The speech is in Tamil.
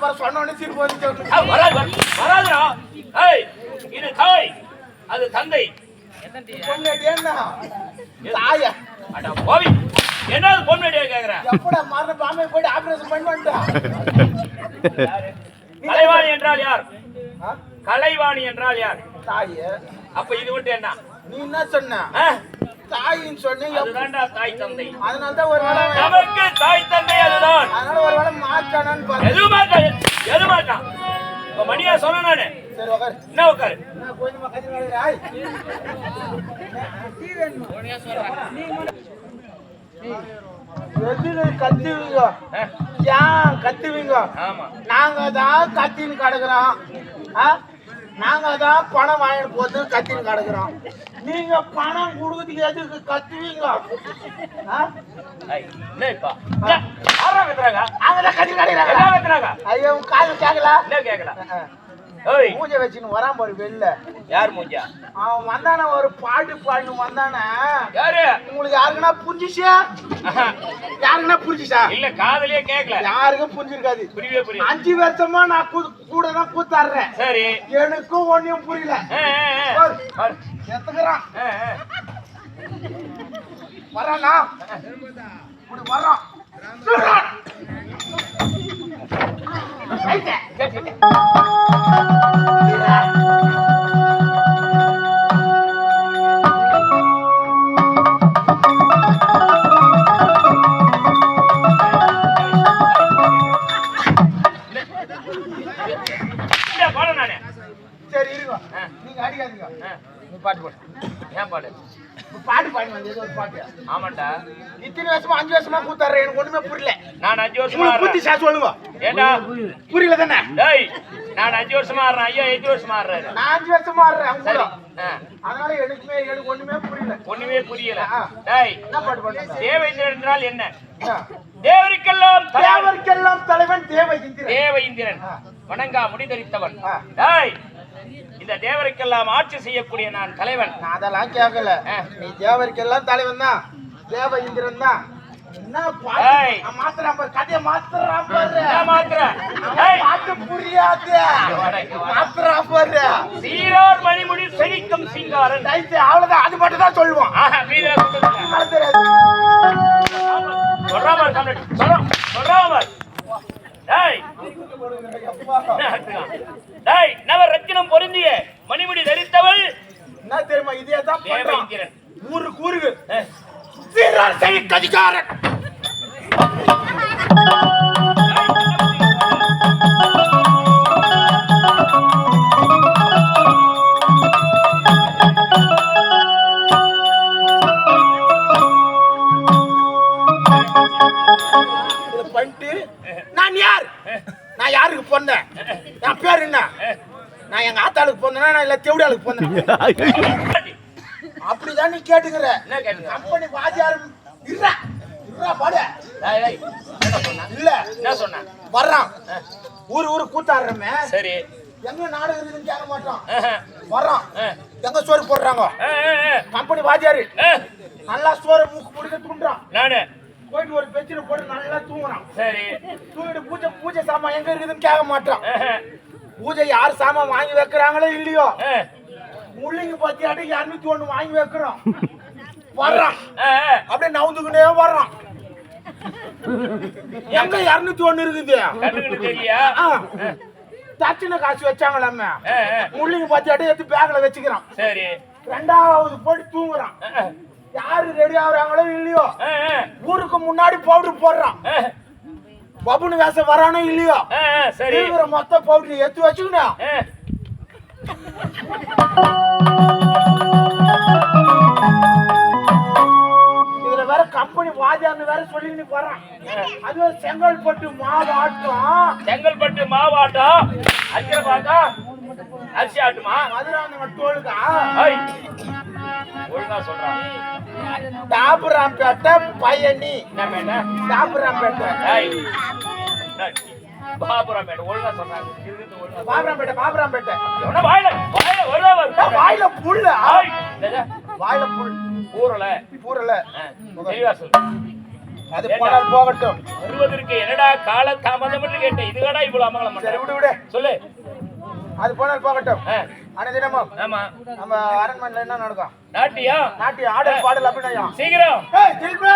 பாரு சொன்ன உடனே சிரிப்பு வந்து வராதுடா. ஏய் இது தாய் அது தந்தை. என்ன தாயா அட போவி என்னது பொண்ணடியா கேக்குற? எப்படா மரண பாம்பை போய் ஆபரேஷன் பண்ணி வந்துட்டா. கலைவாணி என்றால் யார்? கலைவாணி என்றால் யார்? தாயே. அப்ப இது விட்டு என்ன நீ என்ன சொன்ன? தாயின்னு சொன்னீங்க. அதுதான்டா தாய் தந்தை. அதனால தான் ஒரு வேளை நமக்கு தாய் தந்தை அதுதான். அதனால ஒரு வேளை மாட்டானான்னு பாரு. எது மாட்டான் இப்ப மணியா சொன்ன நானு. சரி உட்காரு. என்ன உட்காரு? நான் கொஞ்சமா கத்தி வாங்குறேன். டீ வேணுமா? எதுல கத்துவீங்க? ஏன் கத்துவீங்க? ஆமா நாங்க தான் கத்தின்னு கிடக்குறோம். நாங்க தான் பணம் வாங்கிட்டு போது கத்தின்னு கிடக்குறோம். நீங்க பணம் கொடுக்குறதுக்கு எதுக்கு கத்துவீங்க? அவங்கதான் கத்தி கிடக்குறாங்க. ஐயோ காது கேட்கல. மூஞ்ச வச்சுன்னு வரான் பாரு வெளில. யார் மூஞ்சா? அவன் வந்தானே ஒரு பாட்டு பாட்டு வந்தானே. யாரு? உங்களுக்கு யாருக்குன்னா புரிஞ்சிச்சா? யாருக்குன்னா புரிஞ்சிச்சா? இல்ல காதலியே கேட்கல. யாருக்கும் புரிஞ்சிருக்காது. புரியவே புரியல. 5 வருஷமா நான் கூட தான் கூத்தாடுறேன். சரி எனக்கும் ஒன்னும் புரியல. எத்துக்கிறான் வரானா இப்படி வர்றான். சரி இருங்க, நீங்க அடிக்காதீங்க. நீ பாட்டு போடு. ஏன் பாடு? பாட்டு பாடி வந்து ஒரு பாட்டு. ஆமாண்டா. இத்தனை வருஷமா 5 வருஷமா கூத்தாடுறேன். எனக்கு ஒண்ணுமே புரியல. நான் 5 வருஷமா புத்தி சா சொல்லுங்க. ஏண்டா புரியல தானே? டேய் நான் 5 வருஷமா ஆடுறேன். ஐயா 8 வருஷமா ஆடுறாரு. நான் 5 வருஷமா ஆடுறேன். சரி அதனால எனக்கு ஒண்ணுமே புரியல. ஒண்ணுமே புரியல. டேய் என்ன பாட்டு பாடுறீங்க? தேவேந்திரன் என்றால் என்ன? தேவருக்கெல்லாம் தலைவன் தேவேந்திரன். தேவேந்திரன் வணங்கா முடிதரித்தவன். டேய் இந்த தேவருக்கெல்லாம் ஆட்சி செய்யக்கூடிய நான் தலைவன். நான் அதெல்லாம் கேட்கல. நீ தேவருக்கெல்லாம் தலைவன் தான். தேவேந்திரன் தான். என்ன பாட்டு மாத்துறான் பாரு. கதையை மாத்துறான் பாரு. பாட்டு புரியாது. மாத்துறான் பாரு. சீரோர் மணிமுடி செழிக்கும் சிங்காரன். அவ்வளவுதான். அது மட்டும் தான் சொல்லுவோம். நவ ரத்தினம் பொருந்திய மணிமுடி தரித்தவள் என்ன தெரியுமா? இதே தான் தேவேந்திரன். ஊருக்கு சீரோர் செழிக்கதிகாரன். பண்ணிட்டு நான் யார்? நான் யாருக்கு பொண்ணேன்? என் பேர் என்ன? நான் எங்க ஆத்தாளுக்கு பொண்ணா நான் இல்ல தேவடியாளுக்கு பொண்ணேன்? அப்படிதான் நீ கேட்டுக்கிற. கம்பெனி வாஜியார் இல்ல பாடு இல்ல என்ன சொன்ன? வர்றான் ஊரு கூத்தாடுறமே. சரி எங்க நாடகம் இருக்குன்னு கேட்க மாட்டோம். வர்றான் எங்க சோறு போடுறாங்க. கம்பெனி வாஜியாரு நல்லா சோறு மூக்கு பிடிக்க தூண்டுறான். நானு போயிட்டு ஒரு பெஞ்சில போட்டு நல்லா தூங்குறான். சரி தூங்கிட்டு பூஜை சாமான் எங்க இருக்குதுன்னு கேட்க மாட்டான். பூஜை யார் சாமான் வாங்கி வைக்கிறாங்களோ இல்லையோ முள்ளிங்க பத்தியாட்டு 201 வாங்கி வைக்கிறோம். வர்றான் அப்படியே நவுந்துக்கிட்டே வர்றான். எங்க 201 இருக்குது? தட்சிண காசு வச்சாங்களாமே. முள்ளிங்க பத்தியாட்டு எடுத்து பேக்ல வச்சுக்கிறான். சரி 2வது போட்டு தூங்குறான். யாரு ரெடி ஆகுறாங்களோ இல்லையோ ஊருக்கு முன்னாடி பவுடர் போடுறான். பபுனு வேஷம் வரானோ இல்லையோ சரி மொத்த பவுடர் எடுத்து வச்சுக்கணும். இதுல வேற கம்பெனி வாஜான்னு வேற சொல்லி போறான். அது செங்கல்பட்டு மாவாட்டம். செங்கல்பட்டு மாவாட்டம் அரிசி பாத்தா அரிசி ஆட்டுமா? மதுராந்தக டோலுக்கா ஒழுங்கா சொல்றான். தாபுராம்பேட்டை பயணி. தாபுராம்பேட்டை பாபுராம்பேட்டை ஒழுங்கா சொல்றாங்க. பாபுராம்பேட்டை வாயில புல். வாயில புல் பூரல தெளிவா சொல்லு. அது போனால் போகட்டும். வருவதற்கு என்னடா கால தாமதம் என்று கேட்டேன். இதுகடா இவ்வளவு அமங்கலம் சரி பண்ற? விடு சொல்லு. அது போனால் போகட்டும். அனுதினமும் ஆமா நம்ம அரண்மனையில என்ன நடக்கும்? நாட்டியம் நாட்டியம் ஆடல் பாடல் அப்படின்னா சீக்கிரம் ஏய், திருப்பி,